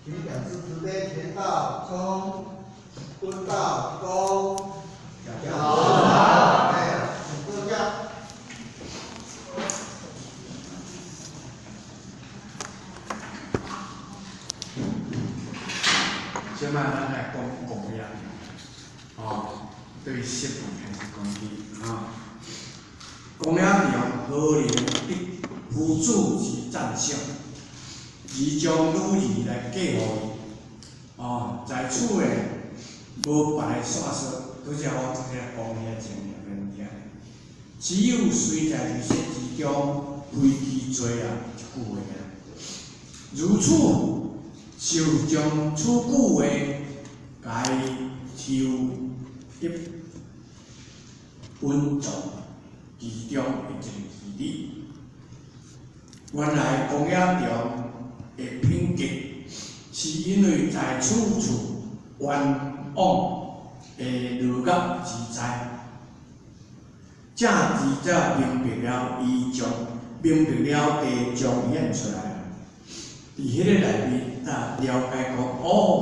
请表示慈悲前到冲，蹲到躬，脚好，请坐下。即摆咱来讲公业，对食物开始讲起公业中好人的辅助及赞赏，而将女儿来嫁予伊。在厝诶无别个线索，拄则我即个公业经验的物件，只有随在这些之中飞机做一句话尔，如此。就将此句话甲伊抽入温作其中的一个义理。原来公业中的品格，是因为在处处冤枉的落入之灾，正字则明白了伊将彰显出来。伫迄个内面，了解讲，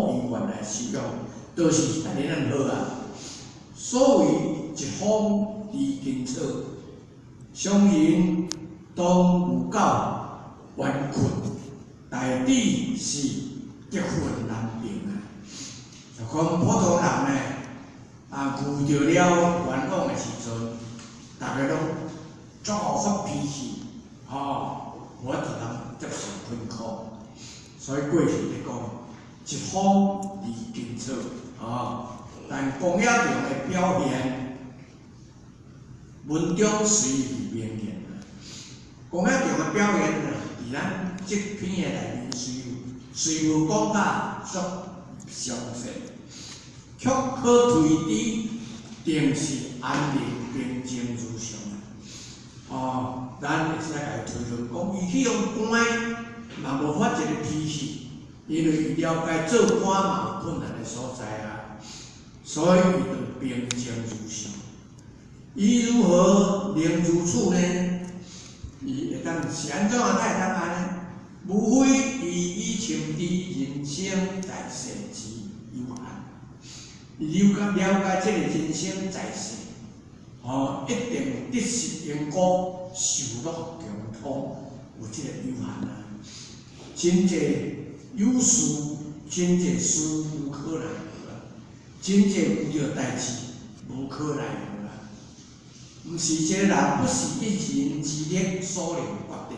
伊原来修养都是安尼样好啊。所谓一方知金草，商人当有够冤困，大抵是结婚难平啊。就讲普通人呢，遇到了冤枉的时阵，大家拢足好发脾气，无一人接受困苦。所以过去咧讲，一方知金草但公业中的表现，文中虽是明言公业中的表现伫咱这篇的内面虽无讲甲足详细，却可推知定是安宁平静如常咱会使来推论讲，伊去用官。嘛无发一个脾气，因为伊了解做官嘛有困难的所在所以伊就平静如常。伊如何能如此呢？伊会当是安怎才会当安呢？无非伊情知人生在世之有限，伊了解这个人生在世，一定得失因果，受乐共通，有这个有限真侪有事，真侪事无可奈何真侪有着代志无可奈何毋是这个人不是一人之力所能决定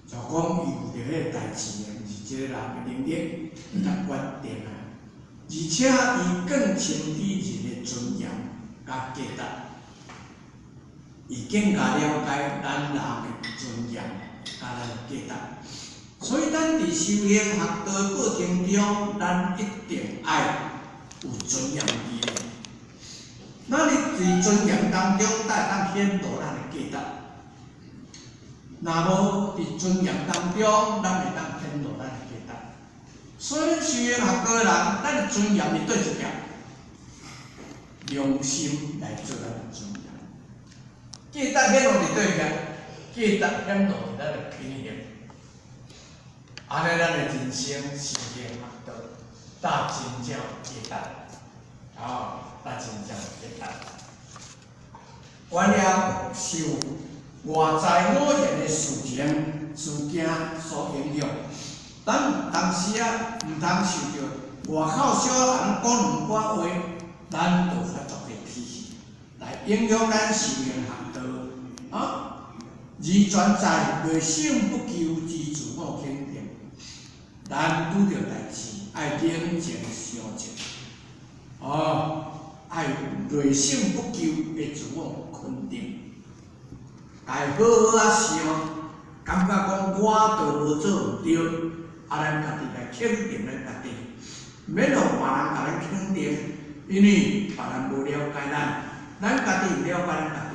就讲伊有着迄个代志毋是这个人的能力来决定而且伊更清知人的尊严甲价值，伊更加了解咱人的尊严甲咱的价值。所以，咱伫修行学道的过程中，咱一定爱有尊严意。那你伫尊严当中，才会当显露咱的价值。若无伫尊严当中，咱会当显露咱的价值。所以，修行学道的人，咱的尊严是对一条良心来做咱的尊严。价值显露伫对条，价值显露伫咱的品行。安尼，咱的人生是行学道，达真正价值，达真正价值。原谅受外在偶然的事件所影响，咱当时毋通受着外口小人讲两寡话，咱就发作个脾气，来影响咱修行学道而全在内省不求之自我肯定。咱拄着代志，爱冷静相静，爱内省不求的自我肯定，爱好好想，感觉讲我都无做唔对，咱家己来肯定咱家己，免互别人甲咱肯定，因为别人无了解咱家己了解咱家己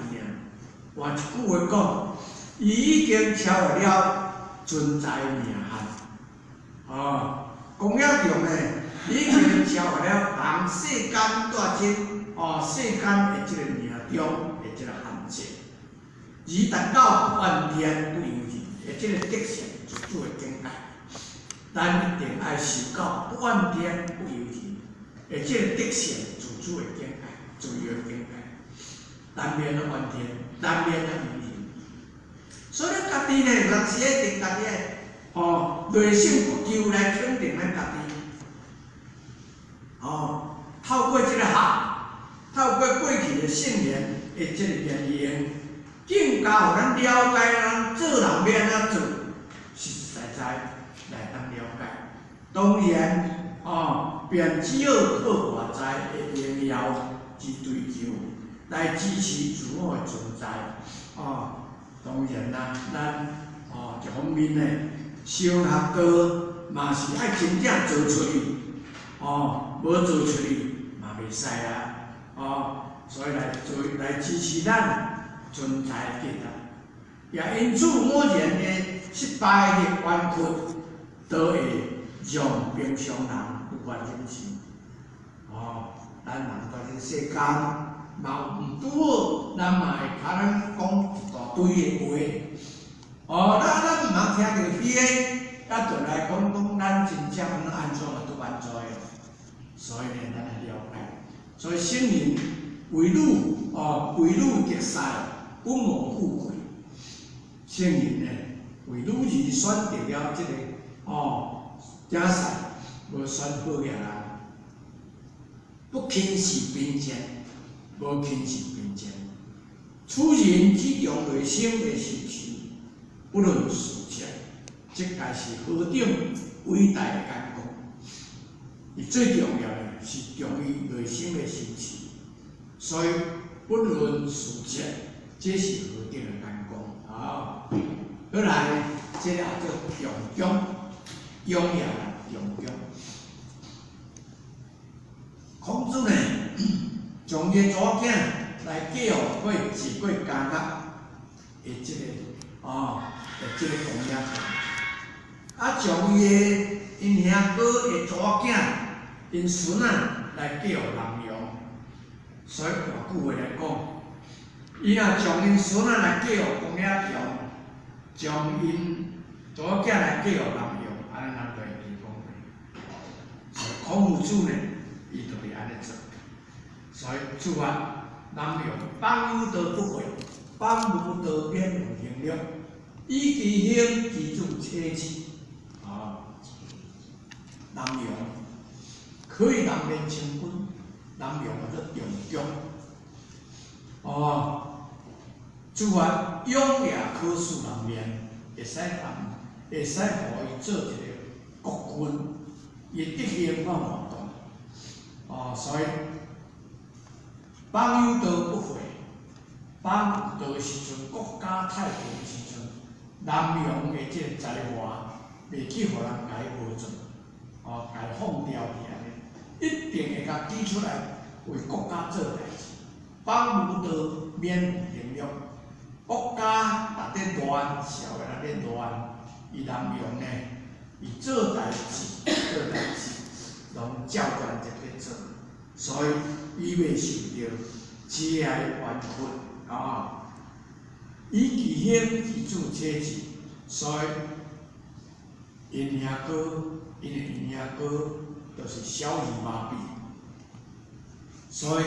换一句话讲，伊已经超越了存在名限。公业中呢，已经超越了人世间带进世间的这个命中的这个限制，而达到完全不由人的这个德性自主的境界。咱一定爱受到怨天不由人，而且德性自主的境界，自由的境界，难免的怨天，难免的尤人。所以家己呢，有时一定家己内心不疚来肯定咱家己。透过这个透过过去的信念的这个经验，更加互咱了解咱做人免怎做，实实在在来当了解。当然，便只要靠外在的荣耀之追求来支持自我的存在。当然啦，咱一方面呢，修学道嘛是爱真正做出去，无做出去嘛袂使啦，所以来支持咱存在的价值。也因此，每件的失败的冤屈，都会让平常人有法忍受。咱人在这世间，嘛有毋拄好，咱嘛会甲咱讲一大堆的话。咱毋通听到迄个，咱就来讲咱真正安怎啊，拄安怎的。所以呢，咱来了解。所以圣人为汝得使，本无富贵。圣人呢，为汝而选择了这个假使，无选好嘢啦。不轻视贫贱，无轻视贫贱。此人只用内心的实持，不论事实，这才是何等伟大的眼光。而最重要的是重于内心的实持，所以不论事实，这是何等的眼光。再来，这也叫用功，用也用功。孔子呢，将个查囝来教过治过家学的这个公爷，将因兄哥的查囝、因孙仔来教南阳。所以换句话来讲，伊若将因孙仔来教公爷强，将因查囝来教南阳，安尼人就会提供的。所以孔夫子呢，伊就会安尼做。所以出发南阳，邦有道不废，邦无道便有行了。以其行，其主切之。南阳可以南面清君，南阳叫做用功。出发勇也可使南面，会使互伊做一个国君，伊得意我活动。所以邦有道不废，邦有道的时阵，国家太平的时阵，南阳的这个才华，袂去互人甲伊无准，甲伊放掉去安尼，一定会甲举出来为国家做代志。邦无道免有行了，国家若咧乱，社会若咧乱，伊南阳呢，伊做代志，拢照原则去做。所以，伊袂受到这个冤屈以其行，其主切之。所以，因兄哥就是小儿麻痹。所以，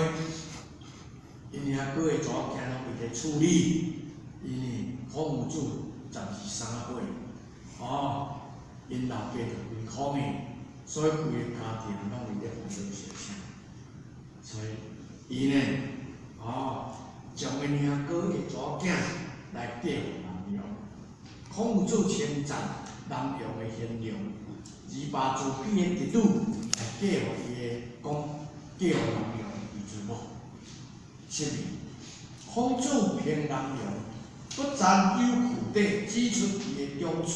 因兄哥的查囝拢会去处理，因为孔夫子33岁，因老爸就为苦命，所以规个家庭拢为咧烦恼小声。所以，伊呢，将因兄哥的查囝来教南阳。孔夫子称赞南阳的贤良，二八自比的弟子来教伊的讲，教南阳伊自无。是哩，孔子评南阳，不但有苦地指出伊的长处，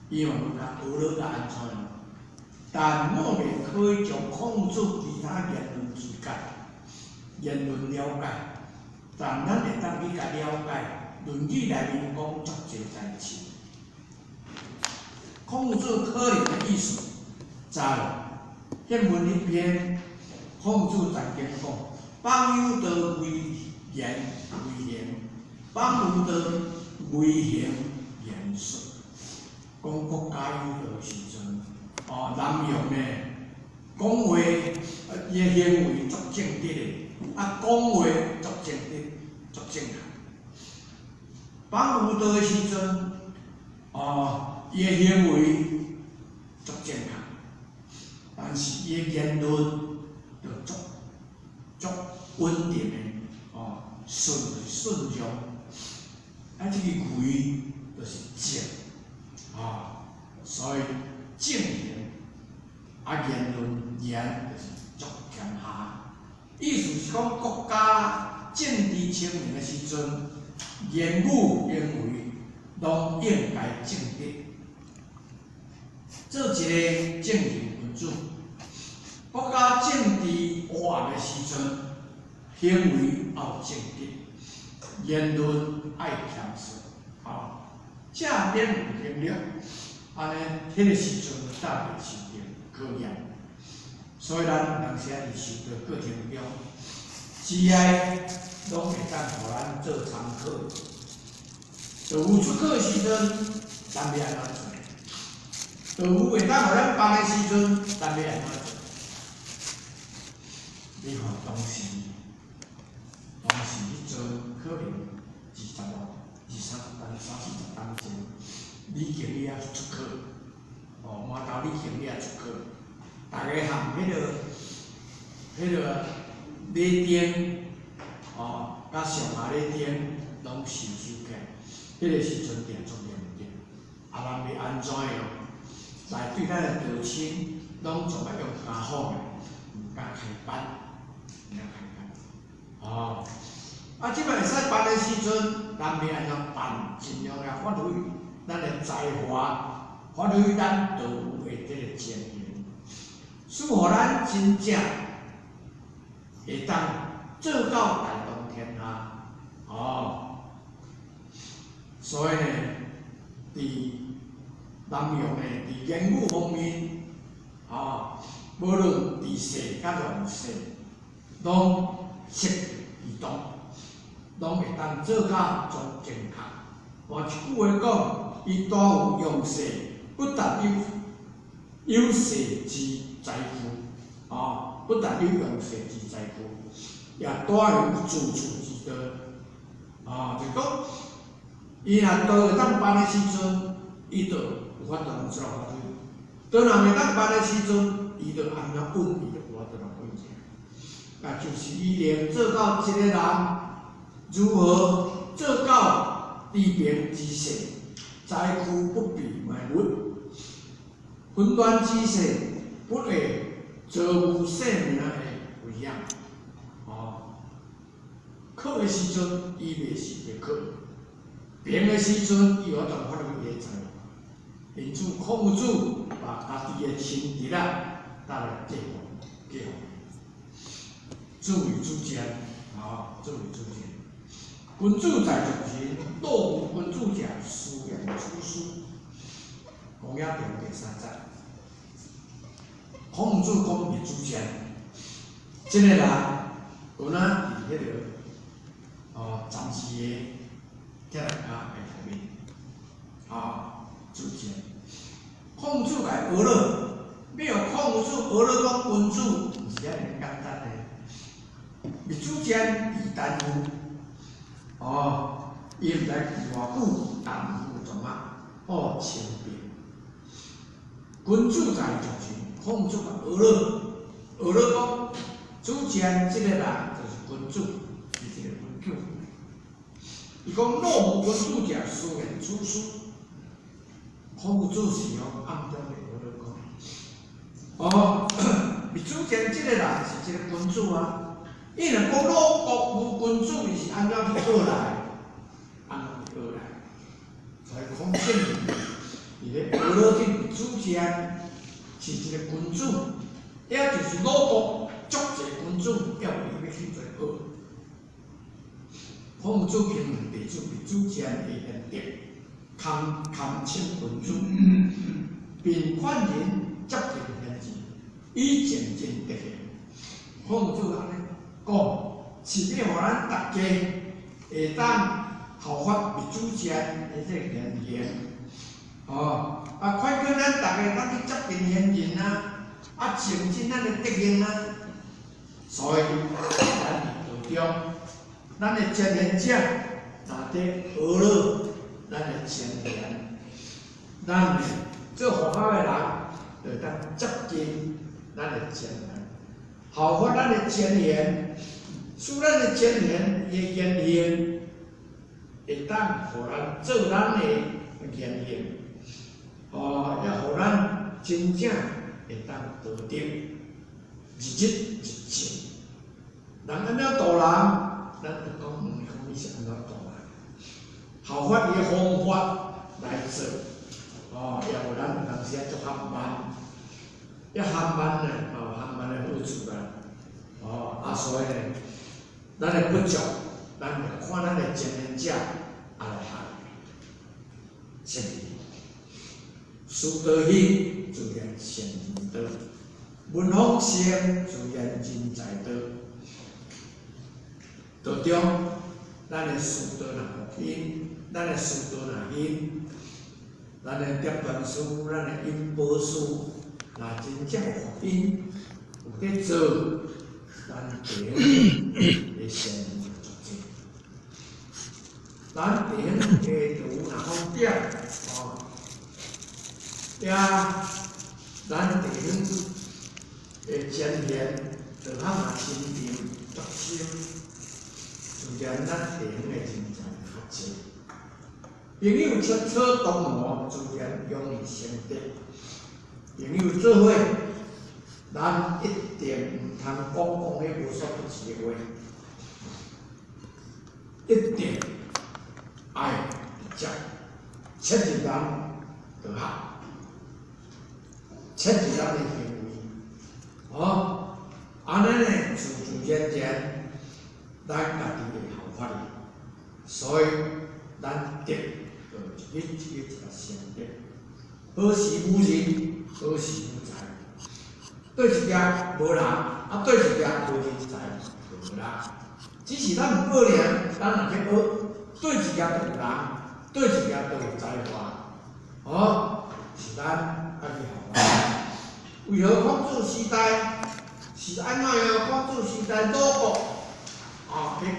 伊嘛要甲学了甲安怎样。但我们可以从孔子其他言论理解、言论了解，但咱会当去甲了解《论语》内面讲足侪代志。孔子可能的意思，在宪文里边，孔子曾经讲：邦有道为言为行，邦无道为行言顺。讲国家有道的时阵，南用呢，讲话伊个行为足正直的，讲话足正直、足正确。放有道的时阵，伊个行为足正确，但是伊个言论就足稳定的，顺从。即个规就是正，所以正言言论言就是足严下。意思是讲国家政治清明的时阵，言语行为拢应该正直，做一个正人君子。国家政治黑暗的时阵，行为要正直，言论爱谦逊，正面有能力，安尼迄个时阵才袂受到考验。所以咱有当时伫受到过程中，只爱拢会当互咱做参考。就有出考的时阵，咱要安怎做？就有会当互咱放的时阵，咱要安怎做？你看当时你做可能20多、20、30单、30、40单前，你经理也出考，满头你经理也出考，大家含迄个礼典，甲上下礼典拢收起，迄个时阵定足严谨，咱要安怎样来对咱的道亲，拢总要用加好的，毋敢开班。即摆会使办的时阵，咱要安怎办？尽量来发挥咱的才华，发挥咱道有的这个经验，使互咱真正会当做到大同天下。所以呢，伫南用呢，伫言语方面，无论伫世甲乱世，拢适宜当。拢会当做到足正确。换一句话讲，伊带有用势，不但有势之财富，不但有用势之财富，也带有自处之道。就讲，伊若道会当办的时阵，伊就有法度通做法对；道若袂当办的时阵，伊就安怎稳，伊就有法度通稳者。就是伊能做到一个人。如何做到地平之势，财富不必买物，混乱之势不会造有生命的危险。考的时阵伊袂是着考，平的时阵伊有当发挥伊个才华。因此，孔子把家己的亲弟带来介绍，自为主见，自为主见。君子在众人，若无君子者，斯人出师。公冶中第3节，孔子讲伊主见，即个人有哪伫迄个暂时的这个家的头面，主见。孔子来学了，没有孔子学了讲君子，毋是遐尔简单的。伊主见伊担负。伊毋知偌久，但负重啊，轻便。君子在众人，孔子学了讲，主见即个人就是君子，是一个分句。伊讲若无君子者，斯人出师。孔子是用暗中的学了讲，伊主见即个人是一个君子啊。伊若讲若国无君子，伊是安怎去学来？所以孔圣人伊咧学了顶主见是一个君子，也就是鲁国足侪君子要伊要去做学。孔子评论弟子为主见的贤德，堪称君子，并劝人接近贤志，以渐进德行。孔子安尼。是要互咱大家会当效法为主见的这个言行，哦，快叫咱大家咱去接近现人啊，前进咱的德行所以咱伫道中，咱的前贤者若伫学了咱的前贤，咱做佛法的人就当接近咱的前贤，效法咱的前贤，使咱的前贤的言行会当互咱做咱的言行，也互咱真正会当得到日日进。人安怎度人，咱就讲伊是安怎度人，效法伊的方法来做，也互咱有当时啊足含慢，含慢含慢的好处所以呢，咱的不足，咱就看咱的前贤者来学，师道义自然善人道，文风盛自然人才道。道中，咱的师道若兴，咱的师道若兴，咱的碟传师、咱的音宝师，若真正有福音，有在做，咱地的善人就足济。咱地的道若好点，咱地的前贤，就较若亲近足深。自然咱地方的人才较济，朋友切磋同谋，自然容易成德。朋友做伙，咱一定唔通讲迄无所不至的话，一定爱接，切入人就好，切入人的行为，安尼呢，自然。咱家己会效法伊，所以咱德就一个善德，好事无人，好事无财。对一件无人，对一件无人才就无人。只是咱唔学尔，咱若去学，对一件就有人，对一件就有才华，是咱去效法。为何孔子时代是安怎样？孔子时代鲁国。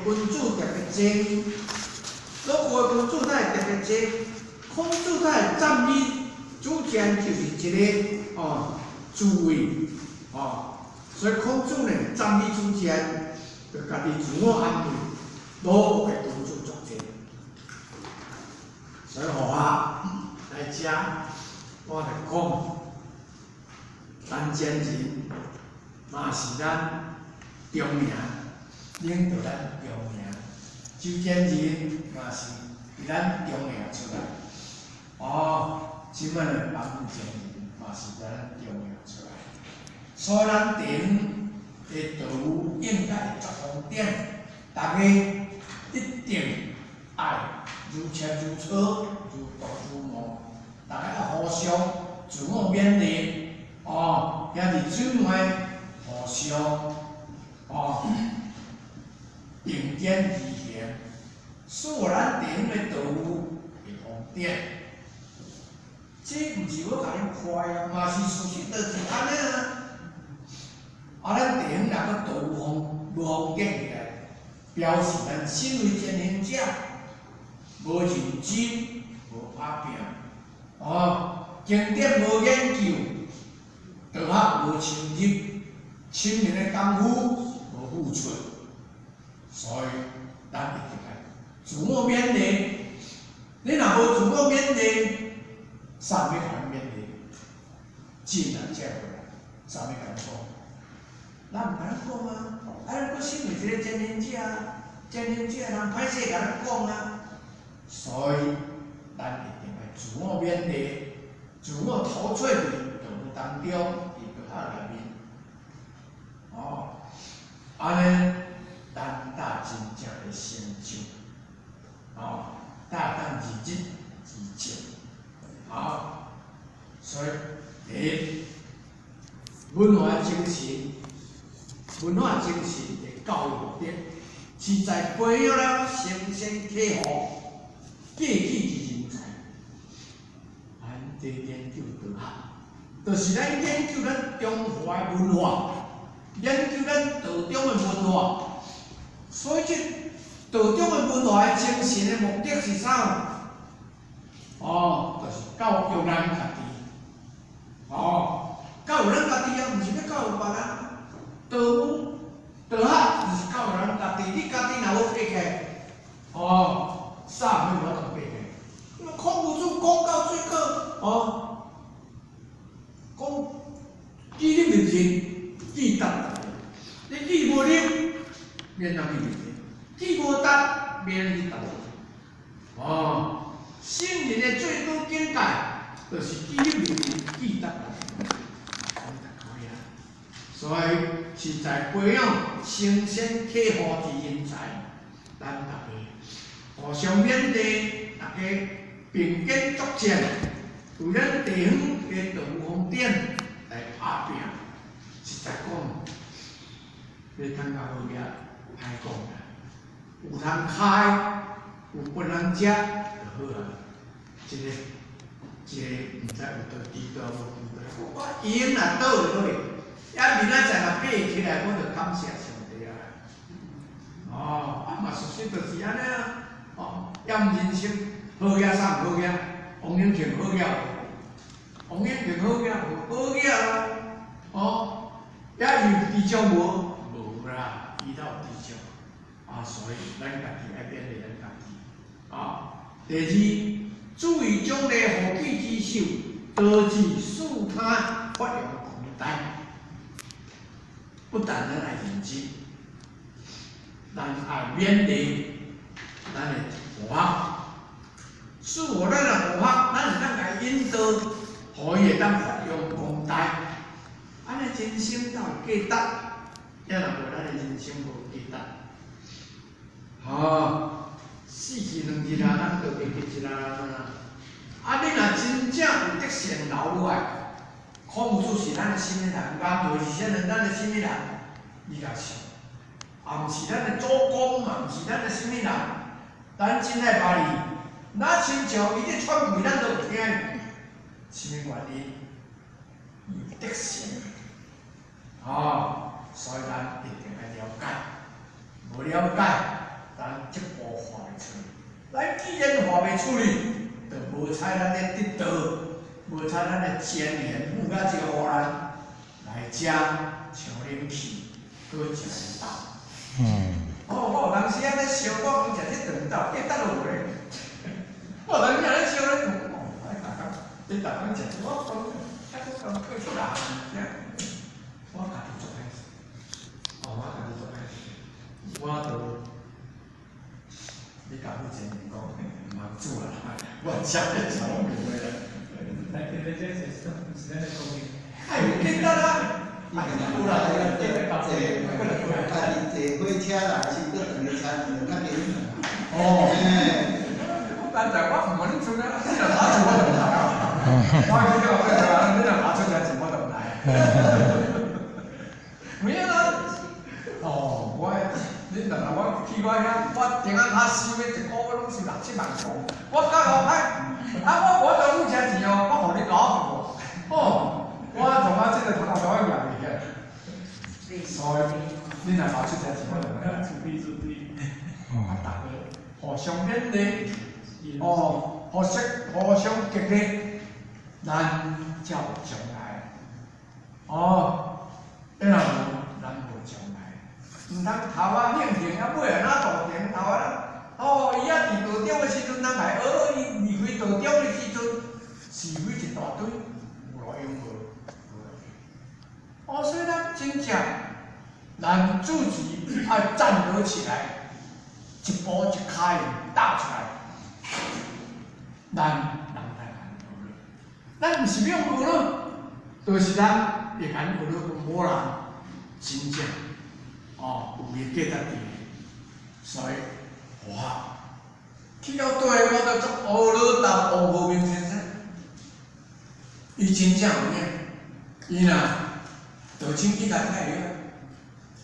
君主特别多，鲁国的君主才会特别多，孔子才会占理主权就是一个主位，所以孔子呢占理主权，就家己自我安慰，鲁国的君主足济，所以互我来遮，我就讲，咱前人嘛是咱中命。领导咱中命，周建人嘛是伫咱中命出来，即摆的帮前人嘛是咱中命出来，所以咱地方的道路应该十方点，大家一定爱如切如磋，如稻如毛，大家要互相自我勉励，也是姊妹互相，并肩而行，使咱地方的道路会方便。这毋是我甲恁夸嘛是事实，就是安尼咱地方若个道路无方建起来，表示咱身为前贤者无认真，无打拼，经典无研究，道学无深入，亲民的功夫无付出。所以，咱一定要自我勉励。你若无自我勉励，啥物甲咱勉励？真啊，这回来，啥物甲咱讲？咱毋甲咱讲咱阁身为一个前贤者，前贤者人歹势甲咱讲所以，咱一定要自我勉励，自我陶醉伫道路当中，伫道学内面，安尼。咱达真正的成就，达咱日日之进，所以文化精神的教育目的，是在培养了先贤启后，继继之人才。这研究道学，就是咱研究咱中华的文化，研究咱道中的文化。所以这道中的文化的精神的目的是啥？就是教育咱家己。教育咱家己啊，毋是要教育别人。道武、道学就是教育咱家己，你家己若要爬起，啥物我都爬起。孔夫子讲到最后，讲记你面前，记得你记无你，免人去面前；记无得，免你得。圣人的最高境界，就是记你面前，记得。所以是在培养先天启发之人才，咱大家互相勉励，大家并肩作战，为咱地方的道路发展来打拼。实在讲，要通到好业，歹讲啦。有通开，有不能食就好啊。一个毋知有道知道无知道，我赢若倒落去。明仔载若爬起来，我就感谢上帝啊！嘛事实就是安尼啊！要人生好嘢啥好嘢，王永庆好嘢，王永庆好嘢，好嘢也有智障无？无啦，伊都有智障所以咱家己爱勉励咱家己第二，注意奖励和气之手，导致树他发扬光大。不但咱爱认真，咱爱勉励咱的同学，使我咱的同学，咱是咱来引导，互伊会当发扬光大。安尼人生才有价值，要若无咱的人生无价值。死去2日啊，咱就袂记1日啊！你若真正有德行留落来。孔夫子是咱的心里人，颜回是咱的心里人，你甲想，毋是咱的祖公，嘛毋是咱的心里人，咱真爱巴伊，那亲像伊咧传话，咱都有听，什么原因？有德行，所以咱一定要了解，无了解，咱一步画袂出去。咱既然画袂出去，就无采咱的得道。无采咱的前言，附甲一个互咱来食，像恁去，搁食一道。我有当时啊咧烧，我讲食这顿道，等落回。我当时咧烧咧，你逐工食，我讲，我过出来，我家己做开始，我家己做开始，我就你甲我前言讲，毋通做啦，我食咧炒面咧。来，这是咱的公平。有简单啊！有啦，坐火车来是搁长的车，就较紧。但在我唔可能出来，你若打出我就唔来啊！我去到你若打出来，我就唔来。没有啦。你若我去我遐，我顶下他收的一个月拢是6、7万块，我讲好歹。我就付钱我互你搞我从这个头头到尾养你所以你若拿出钱我就来。注意。大家互相勉励，互相激励，咱才有将来。若无咱无将来。毋通头啊兴兴啊，尾啊哪大田头啊。伊伫道中的时阵，咱来伊离开道中的时阵，是非一大堆，有路用无？所以咱真正，咱自己要站得起来，一步一脚踏出来，咱人才安好了。咱毋是要无了，就是咱会安好了，无人真正有伊价值伫，所以。去到对，我就做乌老大王和平先生，伊真正有影，伊若道清伊来开药，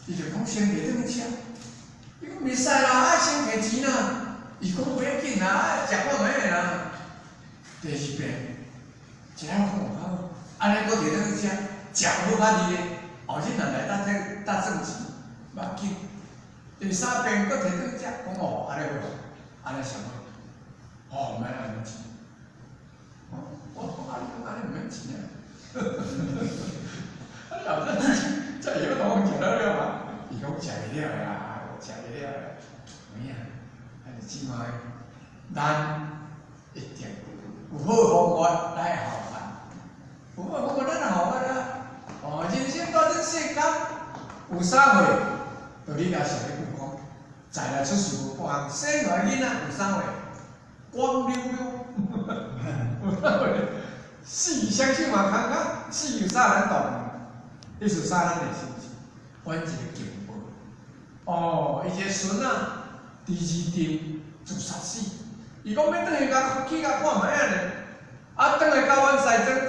伊就讲先摕顿车，伊讲袂使啦，爱先摕钱啦，伊讲袂要紧啦，爱食我买的啦。第二遍，一个好，安尼搁摕倒去食，食好较哩咧。后日若来搭算钱，无要紧。第三遍搁摕倒去食，讲哦，安尼好，安尼上好。哦，免安尼钱。我讲安尼毋免钱啊。啊，老早这以后同食得了嘛？伊讲食袂了啦，食袂了啦。咩啊？啊，就即摆，咱一定有好方法来效法，有好方法咱效法啦。哦，人生到这世间有啥货？就你家想咧讲，在来出事无半项，生出来囡仔有啥货？光溜溜，有啥货？死双手嘛空空，死有啥难懂？迄是啥咱的心情？阮一个敬报。哦，伊一个孙仔，第二阵自杀死。伊讲要转去甲去甲看卖啊呢，啊，转来到阮西庄到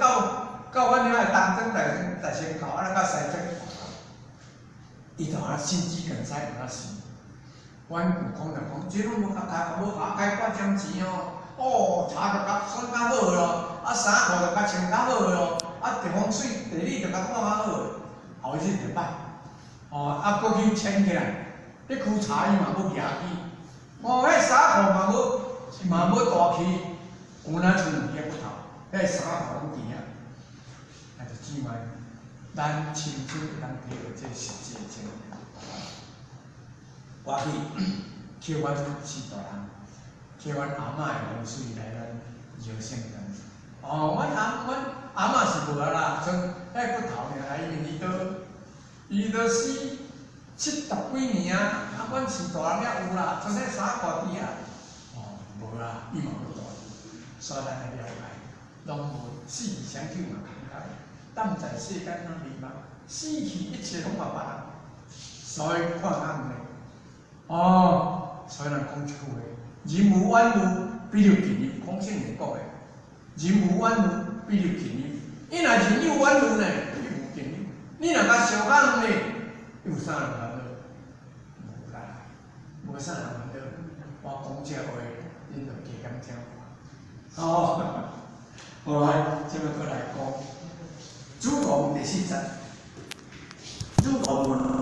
阮遐个东庄大仙口，啊，甲西庄，伊就啊心肌梗塞有啊死。阮有讲就讲，这拢无甲开，无甲开半点钱哦。哦，茶就甲选较好咯，啊衫裤就甲穿较好咯，啊地方水地理就甲看较好。后日就歹，哦，啊，搁去牵起来，迄区茶伊嘛要举起，哦，迄衫裤嘛要大起，有哪像伊个骨头，迄衫裤拢伫遐，啊，就只卖，咱亲手会当体会这实际的情形。我去叫阮四大人，叫阮阿嬷的风水来咱摇圣诞。哦，阮阿嬷是无啊啦，像迄骨头尔，因为伊都死70几年啊，啊，阮是大人了有啦，像迄衫裤伫啊，哦，无啦，伊嘛无大，所以咱来了解，拢无死双手嘛空空，当在世间哪迷茫，死去一切拢嘛别人，所以看暗的。哦，所以人讲一句话：人无远虑，必有近忧。讲圣人讲的，人无远虑，必有近忧。伊若人有远虑呢，伊无近忧。你若甲相反呢，有啥人烦恼？无啦，无啥人烦恼。我讲这话，恁就加减听。哦，好来，这个过来讲，主讲第4节，主讲。